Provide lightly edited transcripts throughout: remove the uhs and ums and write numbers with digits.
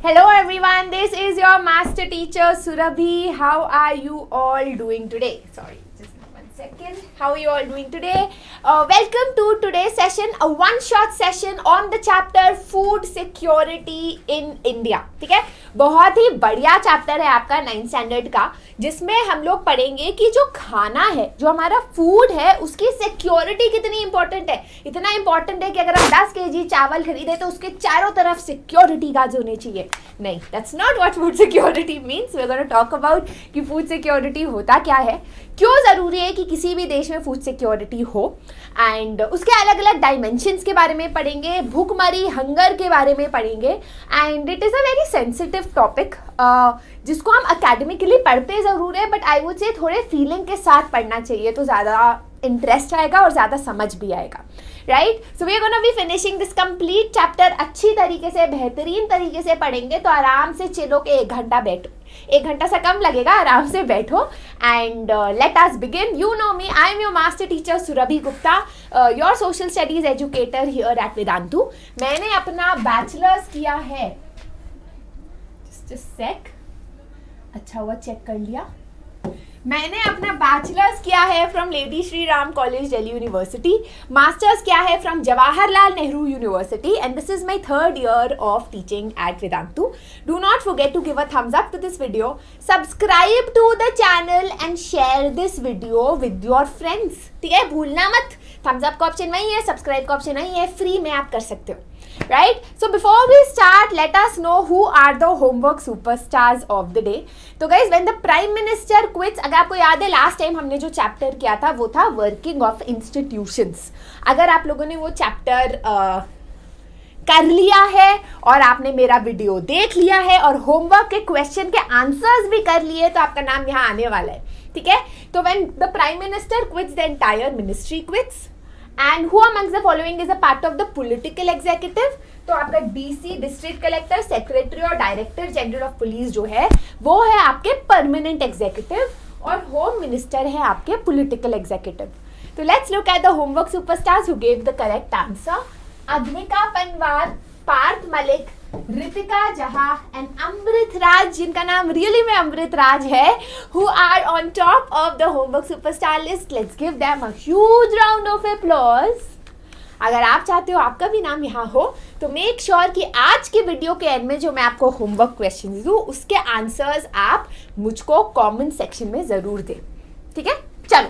Hello everyone, this is your master teacher Surabhi. How are you all doing today? Sorry, just one second. How are you all doing today? Welcome to today's session, a one-shot session on the chapter Food Security in India. ठीक है, बहुत ही बढ़िया chapter है आपका 9th standard का, जिसमें हम लोग पढ़ेंगे कि जो खाना है, जो हमारा फूड है, उसकी सिक्योरिटी कितनी इंपॉर्टेंट है. इतना इंपॉर्टेंट है कि अगर हम 10 kg चावल खरीदे तो उसके चारों तरफ सिक्योरिटी गार्ड्स होने चाहिए. नहीं, that's not what food security means. We are gonna talk about कि फूड सिक्योरिटी होता क्या है, क्यों ज़रूरी है कि किसी भी देश में फूड सिक्योरिटी हो, एंड उसके अलग अलग डायमेंशंस के बारे में पढ़ेंगे, भूखमरी हंगर के बारे में पढ़ेंगे. And it is a very sensitive topic जिसको हम अकेडमिकली पढ़ते ज़रूर है, बट आई वुड से थोड़े फीलिंग के साथ पढ़ना चाहिए तो ज़्यादा इंटरेस्ट आएगा और ज़्यादा समझ भी आएगा. Right, so we are gonna be finishing this complete chapter. अच्छी तरीके से, बेहतरीन तरीके से पढ़ेंगे तो आराम से चिलो के 1 घंटा बैठो. 1 घंटा से कम लगेगा, आराम से बैठो. And let us begin. You know me, I am your master teacher Surabhi Gupta, your social studies educator here at Vedantu. मैंने अपना बैचलर्स किया है, जस्ट सेक, अच्छा हुआ चेक कर लिया. मैंने अपना बैचलर्स किया है from lady Shri Ram college Delhi university, masters किया है from Jawaharlal Nehru university, and this is my 3rd year of teaching at Vedantu. Do not forget to give a thumbs up to this video, subscribe to the channel and share this video with your friends. ठीक है, भूलना मत. Thums up का option वही है, subscribe का option वही है, फ्री में आप कर सकते हो. Right? So before we start, let us know who are the homework superstars of the day. तो guys, when the Prime Minister quits, अगर आपको याद है लास्ट टाइम हमने जो चैप्टर किया था वो था वर्किंग ऑफ इंस्टीट्यूशंस. अगर आप लोगों ने वो चैप्टर कर लिया है और आपने मेरा वीडियो देख लिया है और होमवर्क के क्वेश्चन के आंसर्स भी कर लिए तो आपका नाम यहाँ आने वाला है. ठीक है, तो when the Prime Minister quits, the entire ministry quits. And who amongst the following is a part of the political executive? तो आपका डीसी, डिस्ट्रिक्ट कलेक्टर, सेक्रेटरी और डायरेक्टर जनरल ऑफ पुलिस जो है वो है आपके परमानेंट एग्जीक्यूटिव, और home minister है आपके पॉलिटिकल एग्जीक्यूटिव. तो let's look at the homework superstars who gave the correct answer. Agnika Panwar, Parth Malik, Ritika Jaha and Amrit Raj, जिनका नाम रियली में अमृत राज है, who are on top of the homework superstar list. Let's give them a huge round of applause. अगर आप चाहते हो आपका भी नाम यहाँ हो तो मेक श्योर कि आज के वीडियो के एंड में जो मैं आपको होमवर्क क्वेश्चन दूँ उसके आंसर्स आप मुझको कमेंट सेक्शन में ज़रूर दें. ठीक है, चलो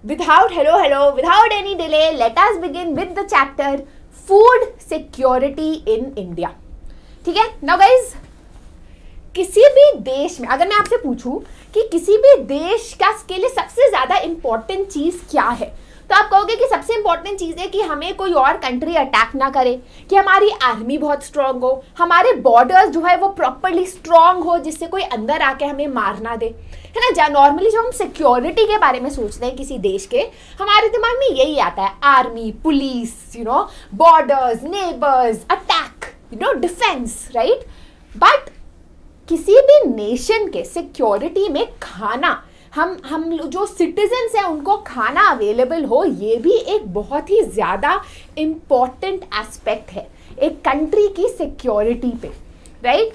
without any delay, let us begin with the chapter Food Security in India. ठीक है, नाउ गाइज, किसी भी देश में अगर मैं आपसे पूछूं कि किसी भी देश का के लिए सबसे ज़्यादा इम्पोर्टेंट चीज़ क्या है, तो आप कहोगे कि सबसे इम्पोर्टेंट चीज़ है कि हमें कोई और कंट्री अटैक ना करे, कि हमारी आर्मी बहुत स्ट्रांग हो, हमारे बॉर्डर्स जो है वो प्रॉपरली स्ट्रांग हो जिससे कोई अंदर आके हमें मार ना दे, है ना. नॉर्मली जब हम सिक्योरिटी के बारे में सोचते हैं किसी देश के, हमारे दिमाग में यही आता है, army, police, borders, neighbours, attack, defence, right. But किसी भी नेशन के सिक्योरिटी में खाना, हम जो सिटीजन्स हैं उनको खाना अवेलेबल हो, ये भी एक बहुत ही ज़्यादा इम्पॉर्टेंट एस्पेक्ट है एक कंट्री की सिक्योरिटी पे, राइट.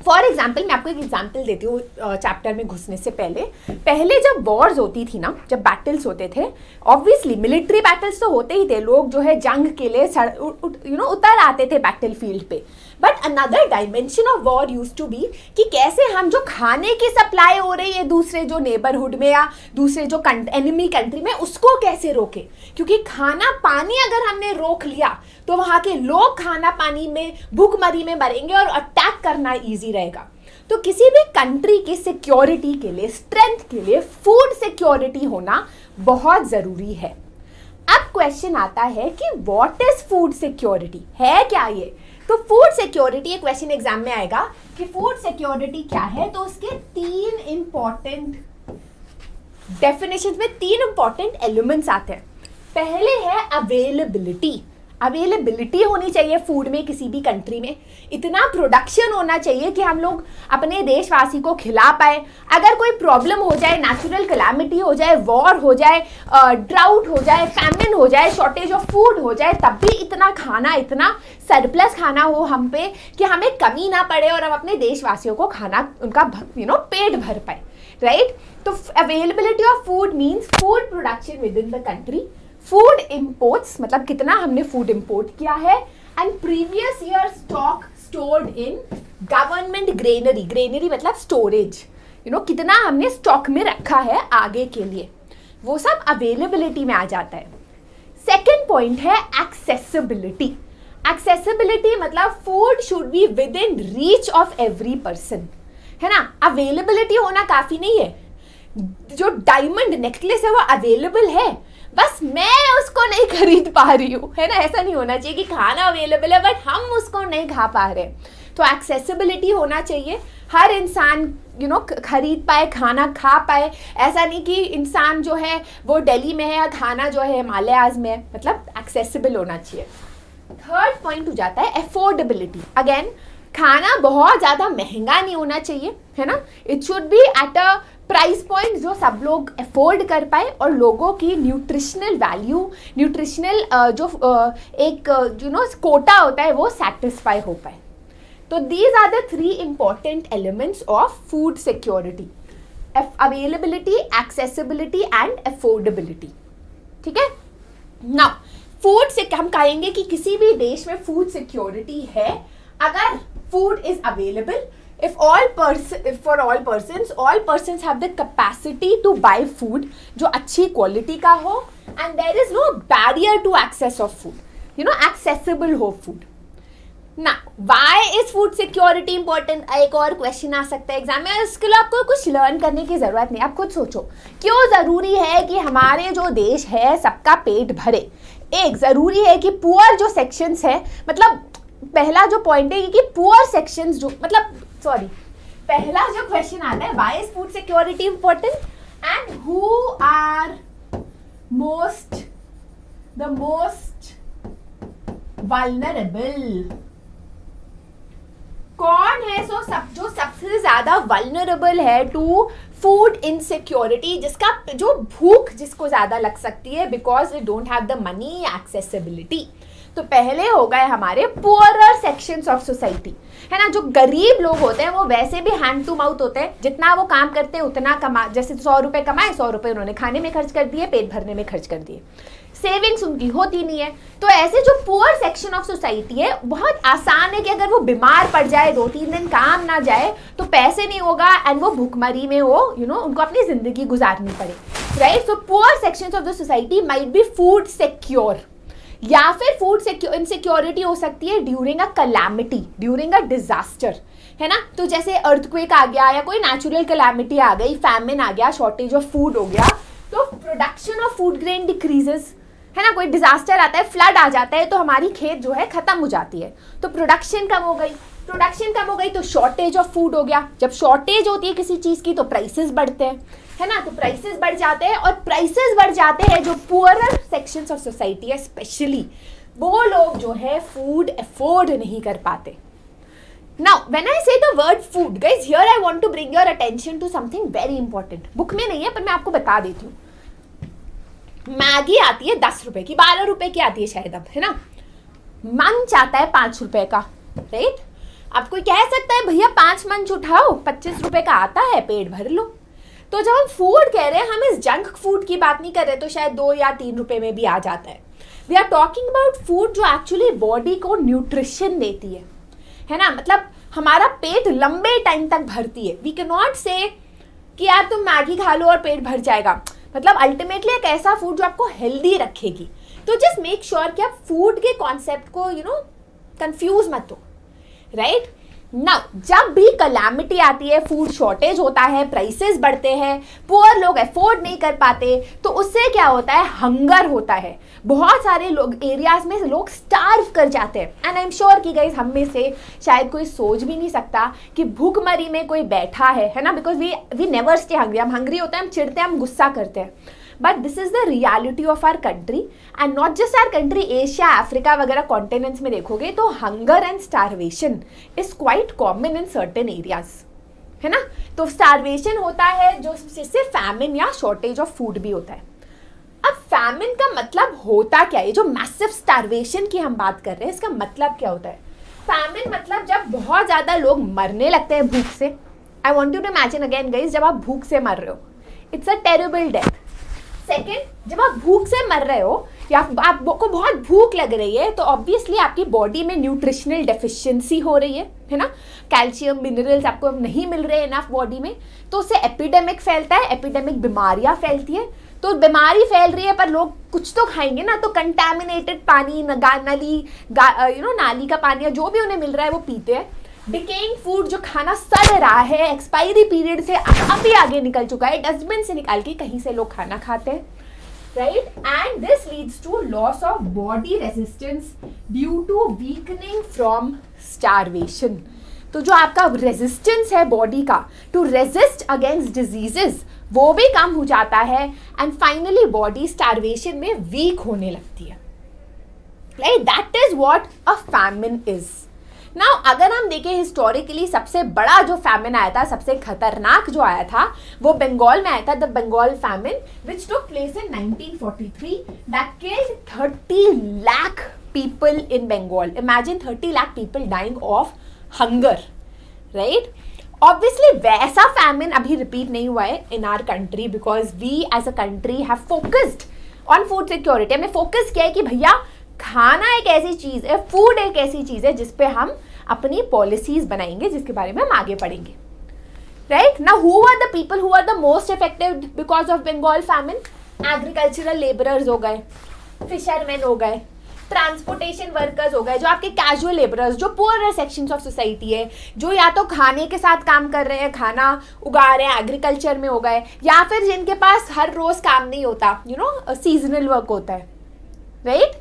फॉर एग्जाम्पल, मैं आपको एक एग्जाम्पल देती हूँ चैप्टर में घुसने से पहले जब वॉर्स होती थी ना, जब बैटल्स होते थे, ऑब्वियसली मिलिट्री बैटल्स तो होते ही थे, लोग जो है जंग के लिए उतर आते थे बैटल फील्ड पे. But another dimension of war use to be कि कैसे हम जो खाने की सप्लाई हो रही है दूसरे जो नेबरहुड में या दूसरे जो एनिमी कंट्री में, उसको कैसे रोके, क्योंकि खाना पानी अगर हमने रोक लिया तो वहाँ के लोग खाना पानी में भूखमरी में मरेंगे और अटैक करना ईजी रहेगा. तो किसी भी कंट्री की सिक्योरिटी के लिए, स्ट्रेंथ के लिए फूड सिक्योरिटी होना बहुत ज़रूरी है. अब क्वेश्चन आता है कि व्हाट इज फूड सिक्योरिटी, है क्या ये. तो फूड सिक्योरिटी, एक क्वेश्चन एग्जाम में आएगा कि फूड सिक्योरिटी क्या है, तो उसके 3 इंपॉर्टेंट डेफिनेशन में 3 इंपॉर्टेंट एलिमेंट्स आते हैं. पहले है अवेलेबिलिटी. अवेलेबिलिटी होनी चाहिए फूड में किसी भी कंट्री में, इतना प्रोडक्शन होना चाहिए कि हम लोग अपने देशवासी को खिला पाए। अगर कोई प्रॉब्लम हो जाए, नेचुरल कैलामिटी हो जाए, वॉर हो जाए, ड्राउट हो जाए, फैमिन हो जाए, शॉर्टेज ऑफ फूड हो जाए, तब भी इतना खाना, इतना सरप्लस खाना हो हम पे कि हमें कमी ना पड़े और हम अपने देशवासियों को खाना उनका पेट भर पाए, राइट। तो availability of food means food production with in the country, food imports मतलब कितना हमने फूड इंपोर्ट किया है, and previous year stock stored in government granary, granary मतलब स्टोरेज, कितना हमने स्टॉक में रखा है आगे के लिए, वो सब अवेलेबिलिटी में आ जाता है। सेकेंड पॉइंट है एक्सेसिबिलिटी। एक्सेसिबिलिटी मतलब food should be with in reach of every person, है ना। अवेलेबिलिटी होना काफी नहीं है, जो डायमंड नेकलेस है वो अवेलेबल है, बस मैं उसको नहीं खरीद पा रही हूँ, है ना। ऐसा नहीं होना चाहिए कि खाना अवेलेबल है बट हम उसको नहीं खा पा रहे। तो एक्सेसिबिलिटी होना चाहिए, हर इंसान खरीद पाए, खाना खा पाए। ऐसा नहीं कि इंसान जो है वो दिल्ली में है या खाना जो है हिमालयाज में है, मतलब एक्सेसिबल होना चाहिए। थर्ड पॉइंट हो जाता है अफोर्डेबिलिटी। अगेन, खाना बहुत ज़्यादा महंगा नहीं होना चाहिए, है ना। It should be at a price point जो सब लोग अफोर्ड कर पाए और लोगों की न्यूट्रिशनल वैल्यू, न्यूट्रिशनल एक कोटा होता है वो सेटिस्फाई हो पाए। तो these are the 3 important elements of food security: availability, accessibility and affordability. ठीक है। नाउ फूड से हम कहेंगे कि किसी भी देश में फूड सिक्योरिटी है अगर food is available, if for all persons have the capacity to buy food जो अच्छी क्वालिटी का हो, and there is no barrier to access of food, accessible हो food। Now, why is food security important? एक और question आ सकता है exam में, इसके लिए आपको कुछ लर्न करने की जरूरत नहीं, आप खुद सोचो क्यों जरूरी है कि हमारे जो देश है सबका पेट भरे। एक जरूरी है कि पुअर जो सेक्शंस है, मतलब पहला जो पॉइंट है कि पुअर सेक्शंस जो पहला जो क्वेश्चन आता है, why is food security important and who are the most vulnerable. कौन है जो सबसे ज्यादा वल्नरेबल है टू फूड इनसिक्योरिटी, जो भूख जिसको ज्यादा लग सकती है because we don't have the money, accessibility. तो पहले हो गए हमारे पुअरर सेक्शंस ऑफ सोसाइटी, है ना। जो गरीब लोग होते हैं वो वैसे भी हैंड टू माउथ होते हैं, जितना वो काम करते हैं उतना कमा, जैसे 100 रुपए कमाए, 100 रुपए उन्होंने खाने में खर्च कर दिए, पेट भरने में खर्च कर दिए, सेविंग्स उनकी होती नहीं है। तो ऐसे जो पुअर सेक्शन ऑफ सोसाइटी है, बहुत आसान है कि अगर वो बीमार पड़ जाए, 2-3 दिन काम ना जाए तो पैसे नहीं होगा एंड वो भूखमरी में हो, उनको अपनी जिंदगी गुजारनी पड़े, right. So poor sections of the society might be food secure, या फिर फूड इनसिक्योरिटी हो सकती है during a calamity, during a disaster, है ना। तो जैसे अर्थक्वेक आ गया या कोई नेचुरल कैलामिटी आ गई, फैमिन आ गया, शॉर्टेज ऑफ फूड हो गया, तो production of food grain decreases, है ना। कोई डिजास्टर आता है, फ्लड आ जाता है, तो हमारी खेत जो है खत्म हो जाती है, तो प्रोडक्शन कम हो गई, तो शॉर्टेज ऑफ फूड हो गया। जब शॉर्टेज होती है किसी चीज की तो प्राइसेस बढ़ते हैं, है ना। तो प्राइसेस बढ़ जाते हैं, और प्राइसेस बढ़ जाते हैं जो पुअरर सेक्शंस ऑफ सोसाइटी है स्पेशली, वो लोग जो है फूड अफोर्ड नहीं कर पाते। Now when I say the word food, guys, here I want to bring your attention to something very important. Book में नहीं है पर मैं आपको बता देती हूँ। मैगी आती है 10 रुपए की, 12 रुपए की आती है शायद अब, है ना। मंच आता है 5 रुपए का, राइट। आप कोई कह सकता है भैया 5 मंच उठाओ, 25 रुपए का आता है, पेट भर लो। तो जब हम फूड कह रहे हैं, हम इस जंक फूड की बात नहीं कर रहे, तो शायद 2 या 3 रुपए में भी आ जाता है। We are talking about food जो एक्चुअली बॉडी को न्यूट्रिशन देती है ना। मतलब हमारा पेट लंबे टाइम तक भरती है। वी कैन नॉट से कि यार तुम मैगी खा लो और पेट भर जाएगा, मतलब अल्टीमेटली एक ऐसा फूड जो आपको हेल्दी रखेगी। तो जस्ट मेक श्योर कि आप फूड के कॉन्सेप्ट को कंफ्यूज मत हो, राइट। नाउ जब भी कैलामिटी आती है, फूड शॉर्टेज होता है, प्राइसेस बढ़ते हैं, पुअर लोग अफोर्ड नहीं कर पाते, तो उससे क्या होता है, हंगर होता है। बहुत सारे लोग एरियाज में लोग स्टार्व कर जाते हैं। एंड आई एम श्योर कि गाइस हम में से शायद कोई सोच भी नहीं सकता कि भूखमरी में कोई बैठा है ना, because we never stay hungry. हम हंग्री होते हैं, हम चिढ़ते हैं, हम गुस्सा करते हैं, but this is the reality of our country and not just our country, Asia, Africa वगैरह कॉन्टिनेंट्स में देखोगे तो hunger and starvation is quite common in certain areas, है ना। तो स्टारवेशन होता है जो जिससे फैमिन या शॉर्टेज ऑफ फूड भी होता है। अब फैमिन का मतलब होता क्या है, जो मैसिव स्टारवेशन की हम बात कर रहे हैं इसका मतलब क्या होता है। फैमिन मतलब जब बहुत ज़्यादा लोग मरने लगते हैं भूख से। I want you to imagine again guys, जब आप भूख से मर रहे हो, it's a terrible death. Second, जब आप भूख से मर रहे हो या आपको बहुत भूख लग रही है तो ऑब्वियसली आपकी बॉडी में न्यूट्रिशनल डेफिशिएंसी हो रही है ना। कैल्शियम मिनरल्स आपको नहीं मिल रहे हैं इनफ बॉडी में, तो उससे एपिडेमिक फैलता है, एपिडेमिक बीमारियां फैलती है। तो बीमारी फैल रही है पर लोग कुछ तो खाएंगे ना, तो कंटामिनेटेड पानी, नाली का पानी या जो भी उन्हें मिल रहा है वो पीते हैं। डिकेइंग फूड, जो खाना सड़ रहा है, एक्सपायरी पीरियड से काफी आगे निकल चुका है, डस्टबिन से निकाल के कहीं से लोग खाना खाते हैं, right. And this leads to loss of body resistance due to weakening from starvation. तो जो आपका रेजिस्टेंस है बॉडी का टू रेजिस्ट अगेंस्ट डिजीजेस, वो भी कम हो जाता है एंड फाइनली बॉडी स्टारवेशन में वीक होने लगती है, right. That is what a famine is. Now अगर हम देखें हिस्टोरिकली, सबसे बड़ा जो फैमिन आया था, सबसे खतरनाक जो आया था, वो बंगाल में आया था, the Bengal famine which took place in 1943 that killed 30 lakh people in Bengal. Imagine 30 lakh people dying of hunger, right. Obviously वैसा फैमिन अभी रिपीट नहीं हुआ है in our country because we as a country have focused on food security. हमने focus किया है कि भैया खाना एक ऐसी चीज है, फूड एक ऐसी चीज है जिसपे हम अपनी पॉलिसीज बनाएंगे, जिसके बारे में हम आगे पढ़ेंगे, right. Now who are the people who are the most affected because of Bengal famine? Agricultural labourers हो गए, फिशरमैन हो गए, ट्रांसपोर्टेशन वर्कर्स हो गए, जो आपके कैजुअल लेबरर्स, जो पुअर सेक्शंस ऑफ सोसाइटी है, जो या तो खाने के साथ काम कर रहे हैं, खाना उगा रहे हैं, एग्रीकल्चर में हो गए, या फिर जिनके पास हर रोज काम नहीं होता, सीजनल वर्क होता है, right.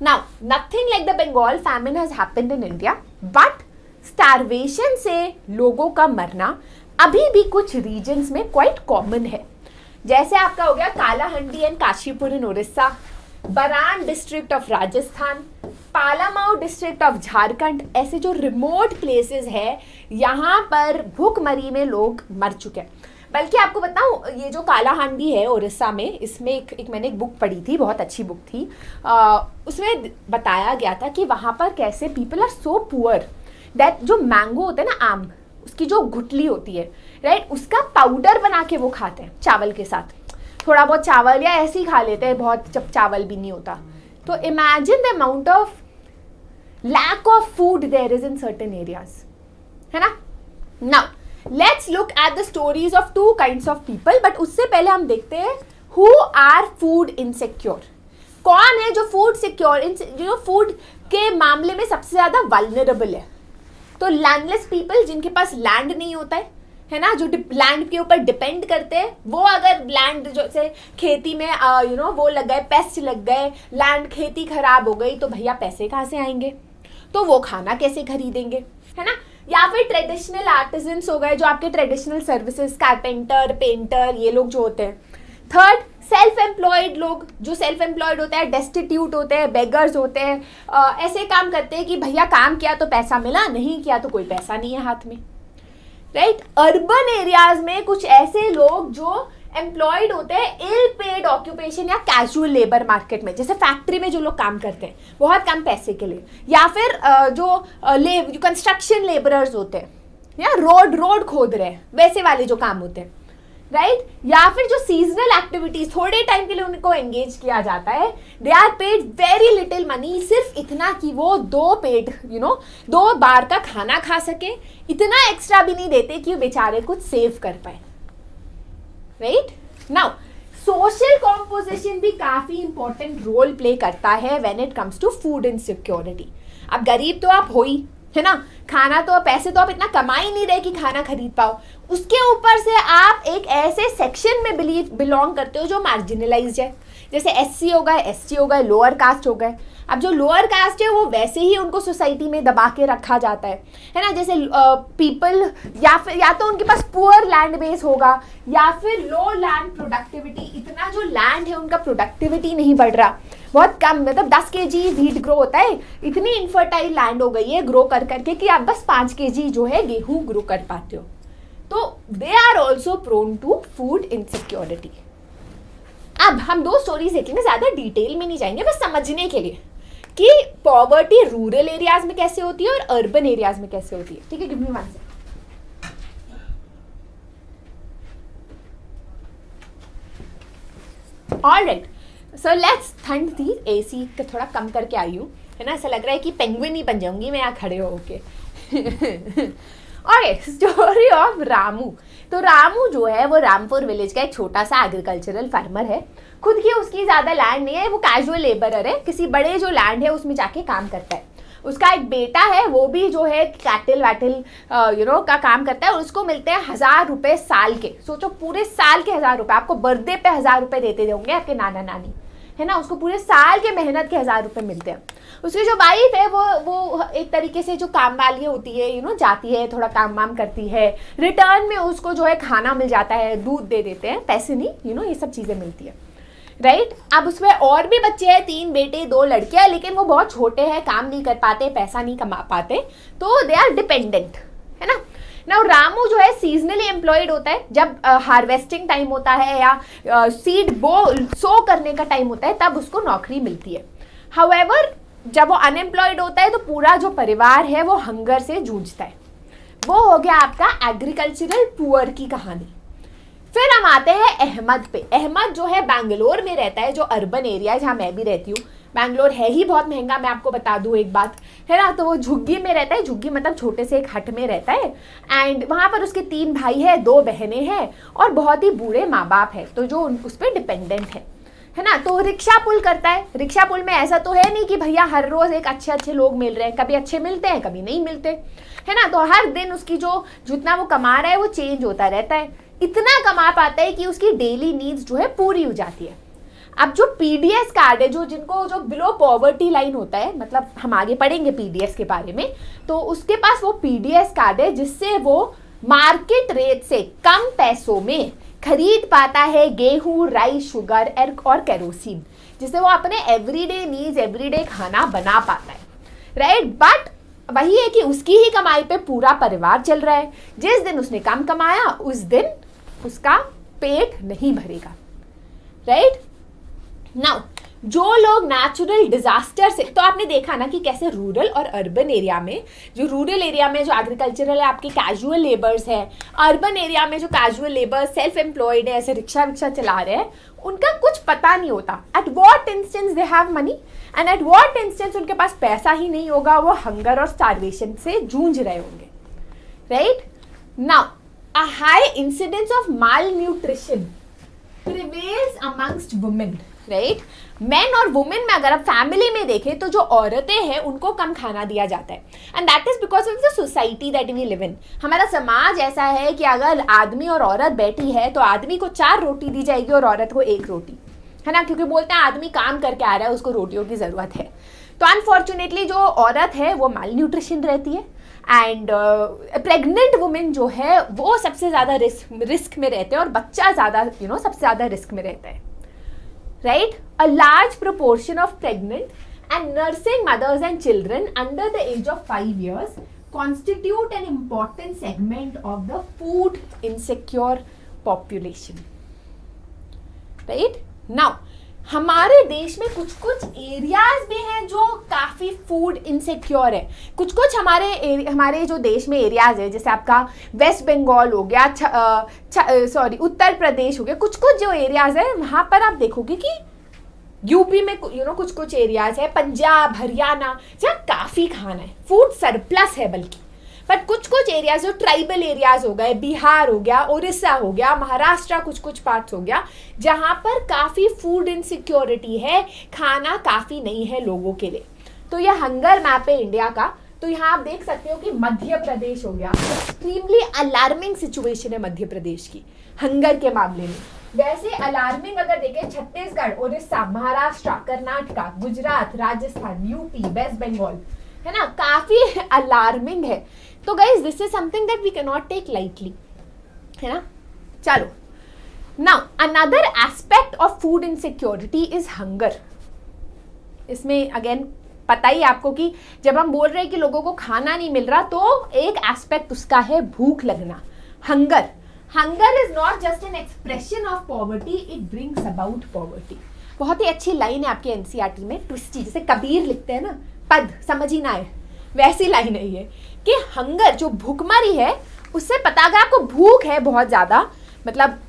Now nothing like the Bengal famine has happened in India, but starvation से लोगों का मरना अभी भी कुछ रीजन्स में क्वाइट कॉमन है। जैसे आपका हो गया Kalahandi and Kashipur in Orissa, Baran district of Rajasthan, Palamau district of Jharkhand, ऐसे जो रिमोट प्लेसेस है यहाँ पर भूखमरी में लोग मर चुके हैं। बल्कि आपको बताऊँ, ये जो कालाहांडी है उड़ीसा में, इसमें एक मैंने एक बुक पढ़ी थी, बहुत अच्छी बुक थी, उसमें बताया गया था कि वहाँ पर कैसे people are so poor that जो मैंगो होता है ना, आम, उसकी जो गुठली होती है, राइट, उसका पाउडर बना के वो खाते हैं चावल के साथ। थोड़ा बहुत चावल या ऐसे ही खा लेते हैं, बहुत जब चावल भी नहीं होता। तो imagine the amount of lack of food there is in certain areas, है ना। Now let's look at the stories of two kinds of people, but उससे पहले हम देखते हैं हु आर फूड इनसिक्योर। कौन है जो फूड सिक्योर, जो फूड के मामले में सबसे ज्यादा वल्नरेबल है? तो लैंडलेस पीपल, जिनके पास लैंड नहीं होता है ना, जो लैंड के ऊपर डिपेंड करते हैं, वो अगर लैंड जो से खेती में वो लग गए, पेस्ट लग गए, लैंड खेती खराब हो गई, तो भैया पैसे कहाँ से आएंगे, तो वो खाना कैसे खरीदेंगे, है ना। या फिर ट्रेडिशनल आर्टिजन्स हो गए, जो आपके ट्रेडिशनल सर्विसेज, कारपेंटर, पेंटर, ये लोग जो होते हैं। थर्ड, सेल्फ एम्प्लॉयड लोग, जो सेल्फ एम्प्लॉयड होते हैं, डेस्टिट्यूट होते हैं, बेगर्स होते हैं, ऐसे काम करते हैं कि भैया काम किया तो पैसा मिला, नहीं किया तो कोई पैसा नहीं है हाथ में, राइट। अर्बन एरियाज में कुछ ऐसे लोग जो एम्प्लॉयड होते हैं इल पेड ऑक्यूपेशन या कैजुअल लेबर मार्केट में, जैसे फैक्ट्री में जो लोग काम करते हैं बहुत कम पैसे के लिए, या फिर जो कंस्ट्रक्शन लेबरर्स होते हैं, या रोड खोद रहे हैं, वैसे वाले जो काम होते हैं, राइट। या फिर जो सीजनल एक्टिविटीज थोड़े टाइम के लिए उनको एंगेज किया जाता है, they are paid very little money, सिर्फ इतना कि वो दो बार का खाना खा सके, इतना एक्स्ट्रा भी नहीं देते कि वो बेचारे कुछ सेव कर पाए, राइट। नाउ सोशल कॉम्पोजिशन भी काफी इंपॉर्टेंट रोल प्ले करता है when it comes to food insecurity. अब गरीब तो आप हो ही, है ना, खाना तो पैसे तो आप इतना कमा ही नहीं रहे कि खाना खरीद पाओ, उसके ऊपर से आप एक ऐसे सेक्शन में बिलोंग करते हो जो मार्जिनलाइज्ड है, जैसे एससी हो गए, एसटी हो गए, लोअर कास्ट हो गए। अब जो लोअर कास्ट है वो वैसे ही उनको सोसाइटी में दबा के रखा जाता है ना। जैसे पीपल या तो उनके पास पुअर लैंड बेस होगा या फिर लो लैंड प्रोडक्टिविटी, इतना जो लैंड है उनका प्रोडक्टिविटी नहीं बढ़ रहा, बहुत कम, मतलब 10 kg व्हीट ग्रो होता है, इतनी इनफर्टाइल लैंड हो गई है ग्रो कर करके कि आप बस 5 kg जो है गेहूं ग्रो कर पाते हो। तो they are also prone to food insecurity. अब हम 2 स्टोरीज देखेंगे, ज्यादा डिटेल में नहीं जाएंगे, बस समझने के लिए कि पॉवर्टी रूरल एरियाज में कैसे होती है और अर्बन एरियाज में कैसे होती है। ठीक है, give me 1 second. Alright, so let's, ठंड थी, एसी का थोड़ा कम करके आई हूँ, है ना, ऐसा लग रहा है कि पेंगुइन ही बन जाऊंगी मैं यहाँ खड़े होके। Okay, story of Ramu. तो रामू जो है वो रामपुर विलेज का एक छोटा सा एग्रीकल्चरल फार्मर है। खुद की उसकी ज्यादा लैंड नहीं है, वो कैजुअल लेबरर है, किसी बड़े जो लैंड है उसमें जाके काम करता है। उसका एक बेटा है, वो भी जो है कैटल वैटल का काम करता है, और उसको मिलते हैं 1000 रुपए साल के। सोचो, पूरे साल के 1000 रुपए, आपको बर्थडे पे 1000 रुपए देते होंगे आपके नाना नानी, है ना, उसको पूरे साल के मेहनत के 1000 रुपए मिलते हैं। उसकी जो वाइफ है वो एक तरीके से जो काम वाली होती है, जाती है, थोड़ा काम वाम करती है, रिटर्न में उसको जो है खाना मिल जाता है, दूध दे देते हैं, पैसे नहीं, ये सब चीजें मिलती है, राइट। अब उसमें और भी बच्चे हैं, 3 बेटे 2 लड़कियां, लेकिन वो बहुत छोटे हैं, काम नहीं कर पाते, पैसा नहीं कमा पाते, तो दे आर डिपेंडेंट, है ना। नाउ रामू जो है सीजनली एम्प्लॉयड होता है, जब हार्वेस्टिंग टाइम होता है या सीड सो करने का टाइम होता है तब उसको नौकरी मिलती है। हाउएवर जब वो अनएम्प्लॉयड होता है तो पूरा जो परिवार है वो हंगर से जूझता है। वो हो गया आपका एग्रीकल्चरल पुअर की कहानी। फिर हम आते हैं अहमद पे। अहमद जो है बैंगलोर में रहता है, जो अर्बन एरिया है जहाँ मैं भी रहती हूँ। बैंगलोर है ही बहुत महंगा, मैं आपको बता दूं एक बात, है ना। तो वो झुग्गी में रहता है, झुग्गी मतलब छोटे से एक हट में रहता है, एंड वहाँ पर उसके 3 भाई है, 2 बहनें हैं और बहुत ही बूढ़े माँ बाप है, तो जो उस पर डिपेंडेंट है ना। तो रिक्शा पुल करता है। रिक्शा पुल में ऐसा तो है नहीं कि भैया हर रोज एक अच्छे लोग मिल रहे हैं, कभी अच्छे मिलते हैं कभी नहीं मिलते, है ना। तो हर दिन उसकी जो जितना वो कमा रहा है वो चेंज होता रहता है। इतना कमा पाता है कि उसकी डेली नीड्स जो है पूरी हो जाती है। अब जो पीडीएस कार्ड है, जो बिलो पॉवर्टी लाइन होता है, मतलब हम आगे पढ़ेंगे पीडीएस के बारे में, तो उसके पास वो पीडीएस कार्ड है जिससे वो मार्केट रेट से कम पैसों में खरीद पाता है गेहूं, राइस, शुगर और केरोसिन, जिससे वो अपने एवरीडे नीड्स, एवरीडे खाना बना पाता है, राइट। बट वही है कि उसकी ही कमाई पे पूरा परिवार चल रहा है। जिस दिन उसने कम कमाया उस दिन उसका पेट नहीं भरेगा, राइट। नाउ जो लोग नेचुरल डिजास्टर से, तो आपने देखा ना कि कैसे रूरल और अर्बन एरिया में, जो रूरल एरिया में जो एग्रीकल्चरल है आपके कैजुअल लेबर्स है, अर्बन एरिया में जो कैजुअल लेबर्स सेल्फ एम्प्लॉयड है, ऐसे रिक्शा विक्शा चला रहे हैं, उनका कुछ पता नहीं होता at what instance they have money and at what instance उनके पास पैसा ही नहीं होगा, वो हंगर और स्टार्वेशन से जूझ रहे होंगे, right. Now a high incidence of mall nutrition prevails amongst women, right. Main और वुमेन में अगर आप फैमिली में देखें तो जो औरतें हैं उनको कम खाना दिया जाता है, and that is because of the society that we live in. हमारा समाज ऐसा है कि अगर आदमी और औरत बैठी है तो आदमी को 4 रोटी दी जाएगी और औरत को 1 रोटी, है ना, क्योंकि बोलते हैं आदमी काम करके आ रहा है, उसको रोटियों की जरूरत है। तो अनफॉर्चुनेटली जो औरत है वो माल न्यूट्रिशन रहती है, एंड प्रेग्नेंट वुमेन जो है वो सबसे ज्यादा रिस्क में रहते हैं, और बच्चा ज्यादा सबसे ज्यादा रिस्क में रहता है, right. A large proportion of pregnant and nursing mothers and children under the age of 5 years constitute an important segment of the food insecure population, right. Now हमारे देश में कुछ एरियाज भी हैं जो काफी फूड इनसिक्योर है। कुछ हमारे जो देश में एरियाज है, जैसे आपका वेस्ट बंगाल हो गया, उत्तर प्रदेश हो गया, कुछ जो एरियाज है वहां पर आप देखोगे कि यूपी में कुछ एरियाज है, पंजाब, हरियाणा, जहाँ काफी खाना है, फूड सरप्लस है बल्कि। बट कुछ एरियाज जो ट्राइबल एरियाज हो गए, बिहार हो गया, उड़ीसा हो गया, महाराष्ट्र कुछ पार्ट्स हो गया, जहां पर काफी फूड इनसिक्योरिटी है, खाना काफी नहीं है लोगों के लिए। तो यह हंगर मैप है इंडिया का। तो यहाँ आप देख सकते हो कि मध्य प्रदेश हो गया, एक्सट्रीमली अलार्मिंग सिचुएशन है मध्य प्रदेश की हंगर के मामले में। वैसे अलार्मिंग अगर देखें छत्तीसगढ़, उड़ीसा, महाराष्ट्र, कर्नाटका, गुजरात, राजस्थान, यूपी, वेस्ट बंगाल, है ना, काफी अलार्मिंग है। तो guys this is something that we can not take lightly, है ना। चलो, now another aspect of food insecurity is hunger. इसमें अगेन पता ही आपको कि जब हम बोल रहे हैं कि लोगों को खाना नहीं मिल रहा, तो एक एस्पेक्ट उसका है भूख लगना, hunger. Hunger is not just an expression of poverty, it brings about poverty. बहुत ही अच्छी लाइन है आपके एनसीईआरटी में, ट्विस्टी, जैसे कबीर लिखते हैं ना, पद समझ ही ना आए, वैसी लाइन है ये कि हंगर, जो भूखमरी है, उससे पता अगर आपको भूख है बहुत ज्यादा, मतलब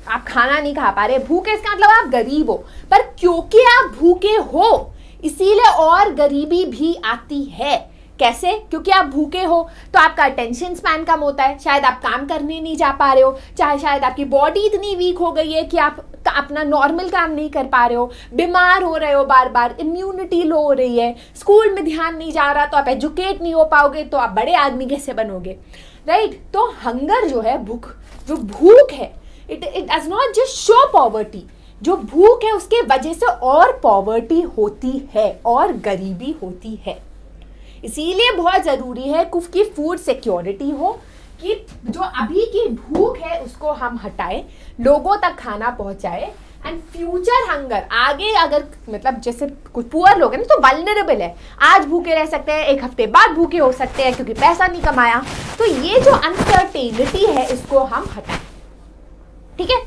आप खाना नहीं खा पा रहे, भूख है इसका मतलब आप गरीब हो, पर क्योंकि आप भूखे हो इसीलिए और गरीबी भी आती है। कैसे? क्योंकि आप भूखे हो तो आपका अटेंशन स्पैन कम होता है, शायद आप काम करने नहीं जा पा रहे हो, चाहे शायद आपकी बॉडी इतनी वीक हो गई है कि आप अपना नॉर्मल काम नहीं कर पा रहे हो, बीमार हो रहे हो बार बार, इम्यूनिटी लो हो रही है, स्कूल में ध्यान नहीं जा रहा तो आप एजुकेट नहीं हो पाओगे, तो आप बड़े आदमी कैसे बनोगे, राइट। तो हंगर जो है, भूख, जो भूख है, it does not just show poverty, जो भूख है उसके वजह से और पॉवर्टी होती है और गरीबी होती है। इसीलिए बहुत जरूरी है कि फूड सिक्योरिटी हो, कि जो अभी की भूख है उसको हम हटाएं, लोगों तक खाना पहुंचाए, एंड फ्यूचर हंगर, आगे अगर मतलब जैसे कुछ पुअर लोग हैं ना, तो वल्नरेबल है, आज भूखे रह सकते हैं, एक हफ्ते बाद भूखे हो सकते हैं क्योंकि पैसा नहीं कमाया। तो ये जो अनसर्टेनिटी है इसको हम हटाएं, ठीक है